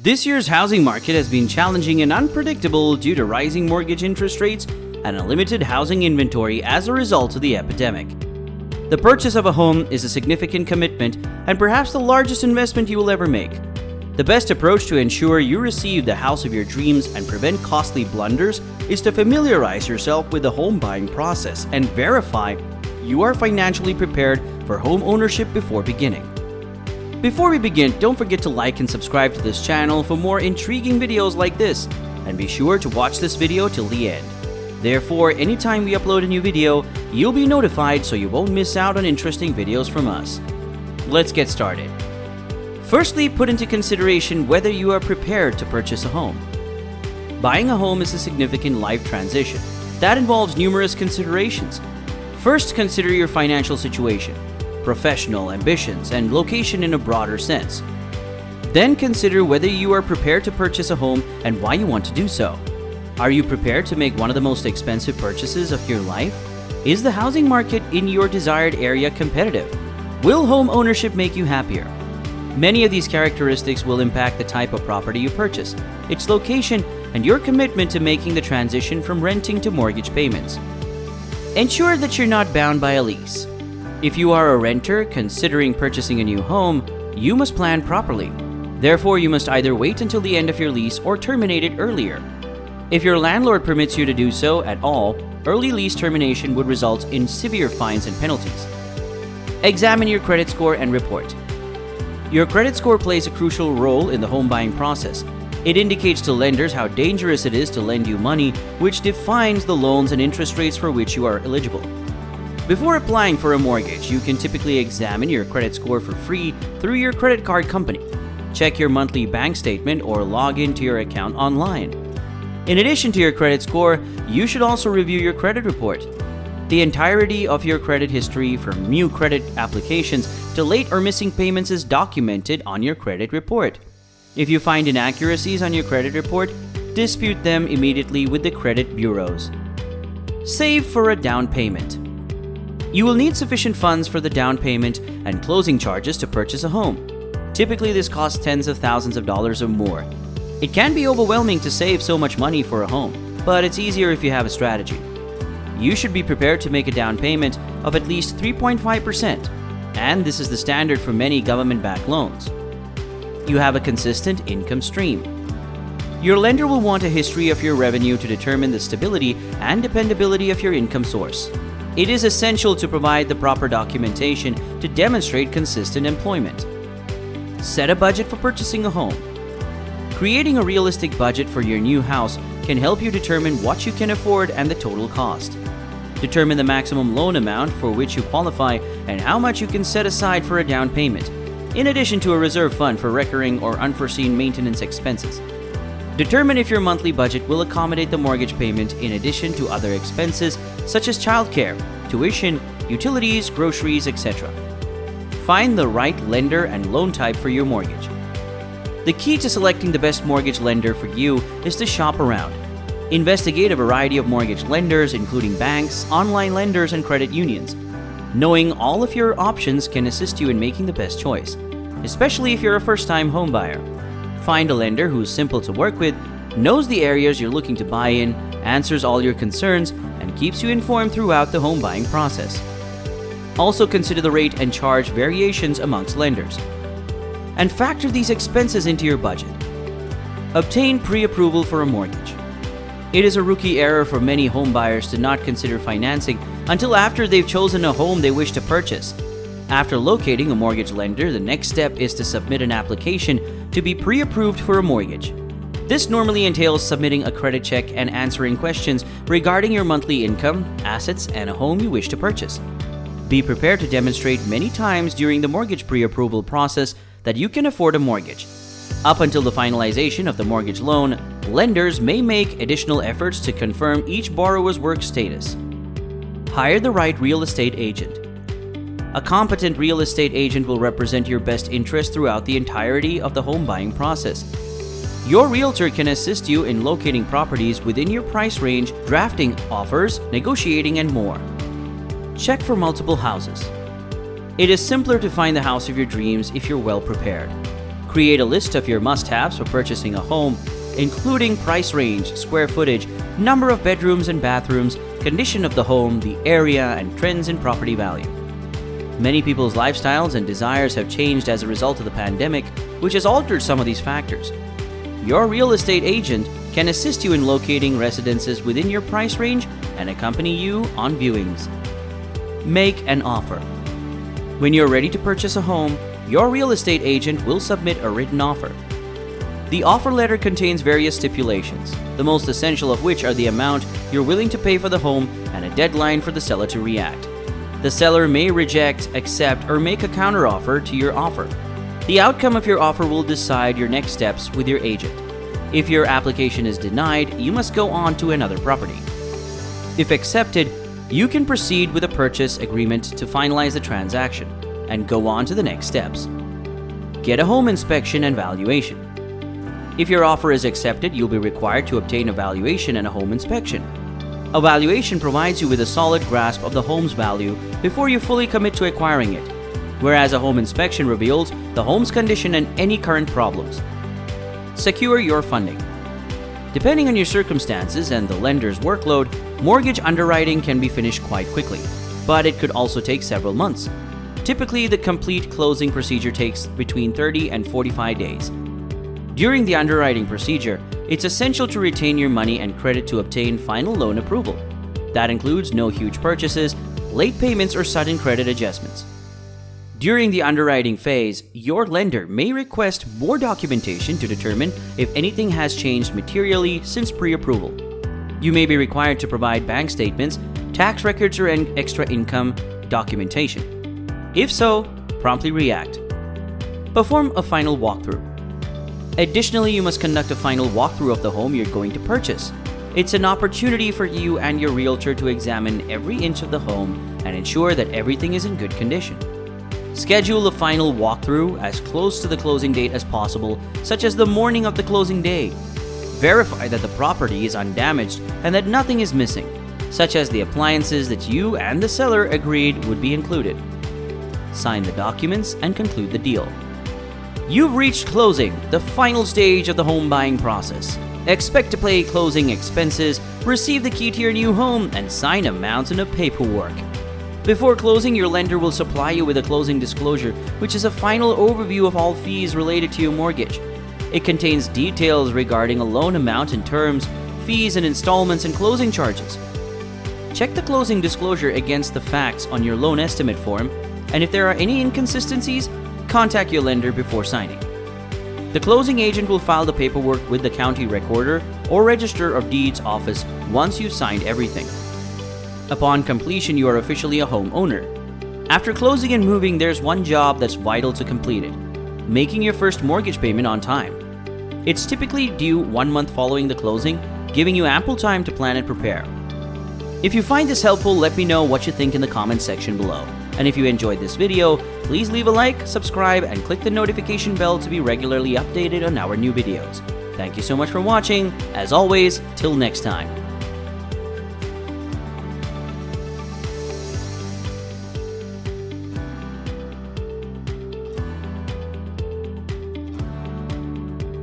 This year's housing market has been challenging and unpredictable due to rising mortgage interest rates and a limited housing inventory as a result of the epidemic. The purchase of a home is a significant commitment and perhaps the largest investment you will ever make. The best approach to ensure you receive the house of your dreams and prevent costly blunders is to familiarize yourself with the home buying process and verify you are financially prepared for home ownership before beginning. Before we begin, don't forget to like and subscribe to this channel for more intriguing videos like this, and be sure to watch this video till the end. Therefore, anytime we upload a new video, you'll be notified so you won't miss out on interesting videos from us. Let's get started. Firstly, put into consideration whether you are prepared to purchase a home. Buying a home is a significant life transition that involves numerous considerations. First, consider your financial situation, professional ambitions, and location in a broader sense. Then consider whether you are prepared to purchase a home and why you want to do so. Are you prepared to make one of the most expensive purchases of your life? Is the housing market in your desired area competitive? Will home ownership make you happier? Many of these characteristics will impact the type of property you purchase, its location, and your commitment to making the transition from renting to mortgage payments. Ensure that you're not bound by a lease. If you are a renter considering purchasing a new home, you must plan properly. Therefore, you must either wait until the end of your lease or terminate it earlier. If your landlord permits you to do so at all, early lease termination would result in severe fines and penalties. Examine your credit score and report. Your credit score plays a crucial role in the home buying process. It indicates to lenders how dangerous it is to lend you money, which defines the loans and interest rates for which you are eligible. Before applying for a mortgage, you can typically examine your credit score for free through your credit card company. Check your monthly bank statement or log into your account online. In addition to your credit score, you should also review your credit report. The entirety of your credit history, from new credit applications to late or missing payments, is documented on your credit report. If you find inaccuracies on your credit report, dispute them immediately with the credit bureaus. Save for a down payment. You will need sufficient funds for the down payment and closing charges to purchase a home. Typically, this costs tens of thousands of dollars or more. It can be overwhelming to save so much money for a home, but it's easier if you have a strategy. You should be prepared to make a down payment of at least 3.5%, and this is the standard for many government-backed loans. You have a consistent income stream. Your lender will want a history of your revenue to determine the stability and dependability of your income source. It is essential to provide the proper documentation to demonstrate consistent employment. Set a budget for purchasing a home. Creating a realistic budget for your new house can help you determine what you can afford and the total cost. Determine the maximum loan amount for which you qualify and how much you can set aside for a down payment, in addition to a reserve fund for recurring or unforeseen maintenance expenses. Determine if your monthly budget will accommodate the mortgage payment in addition to other expenses such as childcare, tuition, utilities, groceries, etc. Find the right lender and loan type for your mortgage. The key to selecting the best mortgage lender for you is to shop around. Investigate a variety of mortgage lenders, including banks, online lenders, and credit unions. Knowing all of your options can assist you in making the best choice, especially if you're a first-time home buyer. Find a lender who's simple to work with, knows the areas you're looking to buy in, answers all your concerns, and keeps you informed throughout the home buying process. Also consider the rate and charge variations amongst lenders, and factor these expenses into your budget. Obtain pre-approval for a mortgage. It is a rookie error for many home buyers to not consider financing until after they've chosen a home they wish to purchase. After locating a mortgage lender, the next step is to submit an application to be pre-approved for a mortgage. This normally entails submitting a credit check and answering questions regarding your monthly income, assets, and a home you wish to purchase. Be prepared to demonstrate many times during the mortgage pre-approval process that you can afford a mortgage. Up until the finalization of the mortgage loan, lenders may make additional efforts to confirm each borrower's work status. Hire the right real estate agent. A competent real estate agent will represent your best interest throughout the entirety of the home buying process. Your realtor can assist you in locating properties within your price range, drafting offers, negotiating, and more. Check for multiple houses. It is simpler to find the house of your dreams if you're well prepared. Create a list of your must-haves for purchasing a home, including price range, square footage, number of bedrooms and bathrooms, condition of the home, the area, and trends in property value. Many people's lifestyles and desires have changed as a result of the pandemic, which has altered some of these factors. Your real estate agent can assist you in locating residences within your price range and accompany you on viewings. Make an offer. When you're ready to purchase a home, your real estate agent will submit a written offer. The offer letter contains various stipulations, the most essential of which are the amount you're willing to pay for the home and a deadline for the seller to react. The seller may reject, accept, or make a counteroffer to your offer. The outcome of your offer will decide your next steps with your agent. If your application is denied, you must go on to another property. If accepted, you can proceed with a purchase agreement to finalize the transaction and go on to the next steps. Get a home inspection and valuation. If your offer is accepted, you'll be required to obtain a valuation and a home inspection. A valuation provides you with a solid grasp of the home's value before you fully commit to acquiring it, whereas a home inspection reveals the home's condition and any current problems. Secure your funding. Depending on your circumstances and the lender's workload, mortgage underwriting can be finished quite quickly, but it could also take several months. Typically, the complete closing procedure takes between 30 and 45 days. During the underwriting procedure, it's essential to retain your money and credit to obtain final loan approval. That includes no huge purchases, late payments, or sudden credit adjustments. During the underwriting phase, your lender may request more documentation to determine if anything has changed materially since pre-approval. You may be required to provide bank statements, tax records, or extra income documentation. If so, promptly react. Perform a final walkthrough. Additionally, you must conduct a final walkthrough of the home you're going to purchase. It's an opportunity for you and your realtor to examine every inch of the home and ensure that everything is in good condition. Schedule a final walkthrough as close to the closing date as possible, such as the morning of the closing day. Verify that the property is undamaged and that nothing is missing, such as the appliances that you and the seller agreed would be included. Sign the documents and conclude the deal. You've reached closing, the final stage of the home buying process. Expect to pay closing expenses, receive the key to your new home, and sign a mountain of paperwork. Before closing, your lender will supply you with a closing disclosure, which is a final overview of all fees related to your mortgage. It contains details regarding a loan amount and terms, fees and installments, and closing charges. Check the closing disclosure against the facts on your loan estimate form, and if there are any inconsistencies, contact your lender before signing. The closing agent will file the paperwork with the county recorder or register of deeds office once you've signed everything. Upon completion, you are officially a homeowner. After closing and moving, there's one job that's vital to complete it: making your first mortgage payment on time. It's typically due 1 month following the closing, giving you ample time to plan and prepare. If you find this helpful, let me know what you think in the comments section below. And if you enjoyed this video, please leave a like, subscribe, and click the notification bell to be regularly updated on our new videos. Thank you so much for watching. As always, till next time.